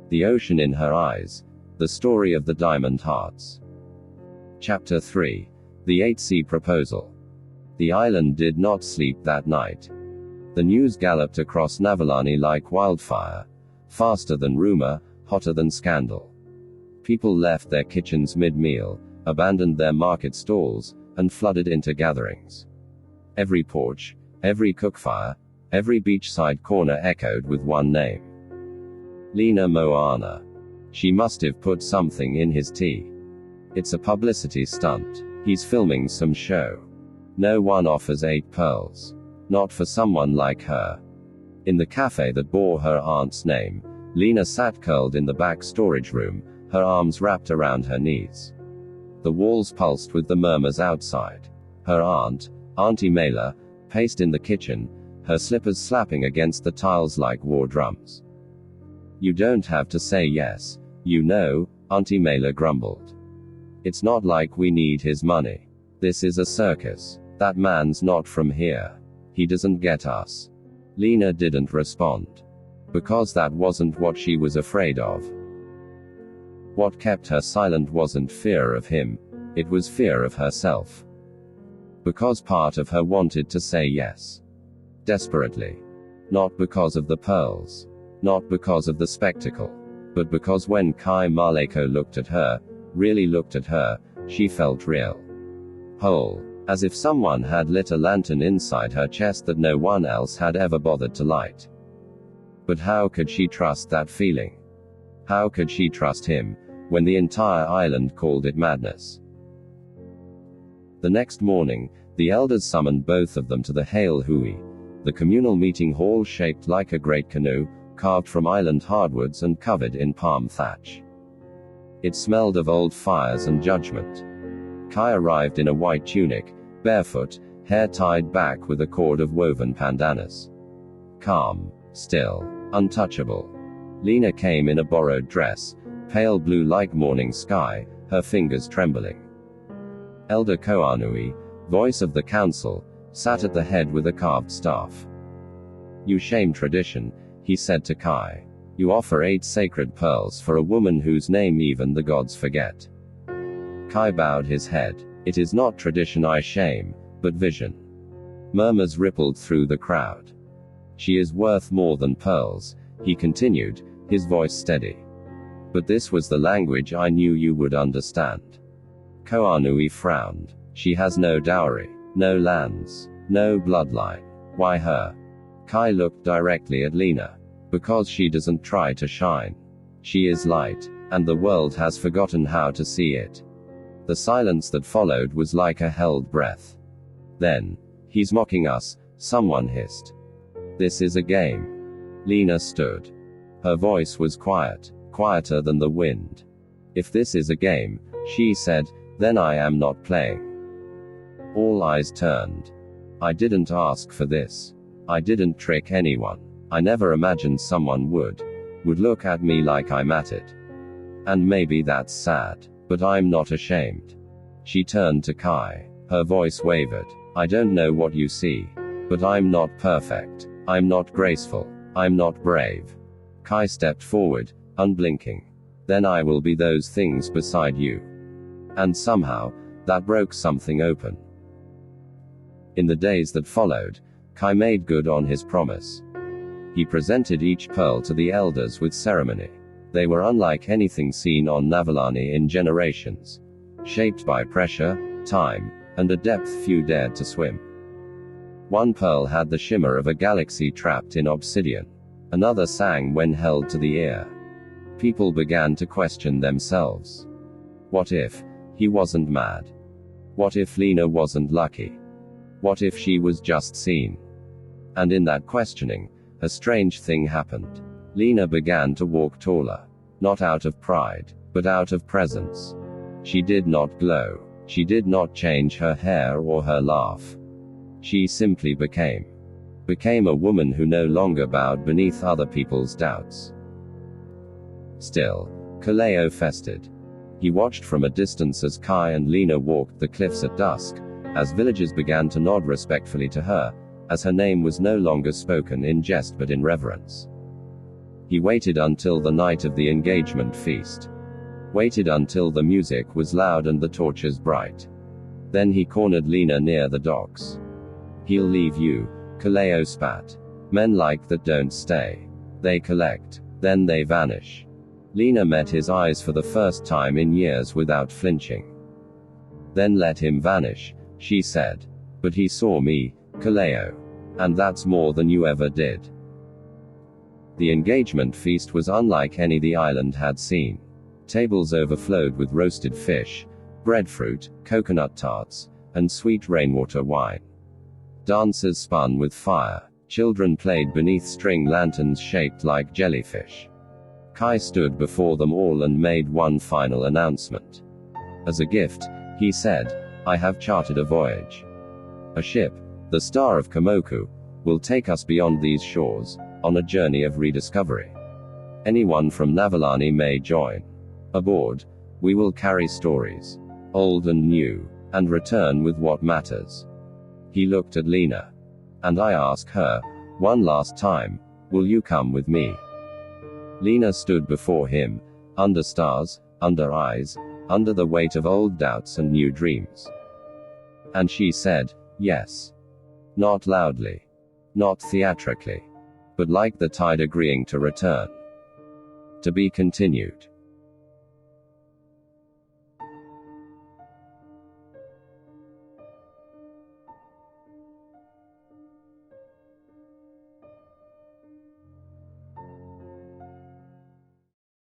the ocean in her eyes, the story of the diamond hearts. Chapter 3. The 8-Sea Proposal. The island did not sleep that night. The news galloped across Navalani like wildfire, faster than rumor, hotter than scandal. People left their kitchens mid-meal, abandoned their market stalls, and flooded into gatherings. Every porch, every cookfire, every beachside corner echoed with one name. Lena Moana. She must have put something in his tea. It's a publicity stunt. He's filming some show. No one offers 8 pearls. Not for someone like her. In the cafe that bore her aunt's name, Lena sat curled in the back storage room, her arms wrapped around her knees. The walls pulsed with the murmurs outside. Her aunt, Auntie Mela, paced in the kitchen, her slippers slapping against the tiles like war drums. You don't have to say yes, you know, Auntie Mela grumbled. It's not like we need his money. This is a circus. That man's not from here. He doesn't get us. Lena didn't respond. Because that wasn't what she was afraid of. What kept her silent wasn't fear of him, it was fear of herself. Because part of her wanted to say yes. Desperately. Not because of the pearls. Not because of the spectacle. But because when Kai Maleko looked at her, really looked at her, she felt real. Whole. As if someone had lit a lantern inside her chest that no one else had ever bothered to light. But how could she trust that feeling? How could she trust him, when the entire island called it madness? The next morning, the elders summoned both of them to the Hail Hui, the communal meeting hall shaped like a great canoe, carved from island hardwoods and covered in palm thatch. It smelled of old fires and judgment. Kai arrived in a white tunic, barefoot, hair tied back with a cord of woven pandanus. Calm, still, untouchable. Lena came in a borrowed dress, pale blue like morning sky, her fingers trembling. Elder Koanui, voice of the council, sat at the head with a carved staff. You shame tradition, he said to Kai. You offer 8 sacred pearls for a woman whose name even the gods forget. Kai bowed his head. It is not tradition I shame, but vision. Murmurs rippled through the crowd. She is worth more than pearls, he continued, his voice steady. But this was the language I knew you would understand. Koanui frowned. She has no dowry, no lands, no bloodline. Why her? Kai looked directly at Lena. Because she doesn't try to shine. She is light, and the world has forgotten how to see it. The silence that followed was like a held breath. Then, he's mocking us, someone hissed. This is a game. Lena stood. Her voice was quiet, quieter than the wind. If this is a game, she said, then I am not playing. All eyes turned. I didn't ask for this. I didn't trick anyone. I never imagined someone would look at me like I'm at it. And maybe that's sad. But I'm not ashamed. She turned to Kai. Her voice wavered. I don't know what you see. But I'm not perfect. I'm not graceful. I'm not brave. Kai stepped forward, unblinking. Then I will be those things beside you. And somehow, that broke something open. In the days that followed, Kai made good on his promise. He presented each pearl to the elders with ceremony. They were unlike anything seen on Navalani in generations. Shaped by pressure, time, and a depth few dared to swim. One pearl had the shimmer of a galaxy trapped in obsidian. Another sang when held to the ear. People began to question themselves. What if he wasn't mad? What if Lena wasn't lucky? What if she was just seen? And in that questioning, a strange thing happened. Lena began to walk taller. Not out of pride, but out of presence. She did not glow. She did not change her hair or her laugh. She simply became a woman who no longer bowed beneath other people's doubts. Still, Kaleo festered. He watched from a distance as Kai and Lena walked the cliffs at dusk, as villagers began to nod respectfully to her, as her name was no longer spoken in jest but in reverence. He waited until the night of the engagement feast. Waited until the music was loud and the torches bright. Then he cornered Lena near the docks. "He'll leave you," Kaleo spat. "Men like that don't stay. They collect. Then they vanish." Lena met his eyes for the first time in years without flinching. "Then let him vanish," she said. "But he saw me, Kaleo. And that's more than you ever did." The engagement feast was unlike any the island had seen. Tables overflowed with roasted fish, breadfruit, coconut tarts, and sweet rainwater wine. Dancers spun with fire. Children played beneath string lanterns shaped like jellyfish. Kai stood before them all and made one final announcement. "As a gift," he said, "I have chartered a voyage. A ship, the Star of Komoku, will take us beyond these shores, on a journey of rediscovery. Anyone from Navalani may join. Aboard, we will carry stories, old and new, and return with what matters." He looked at Lena. "And I ask her, one last time, will you come with me?" Lena stood before him, under stars, under eyes, under the weight of old doubts and new dreams. And she said, yes. Not loudly. Not theatrically. But like the tide agreeing to return. To be continued.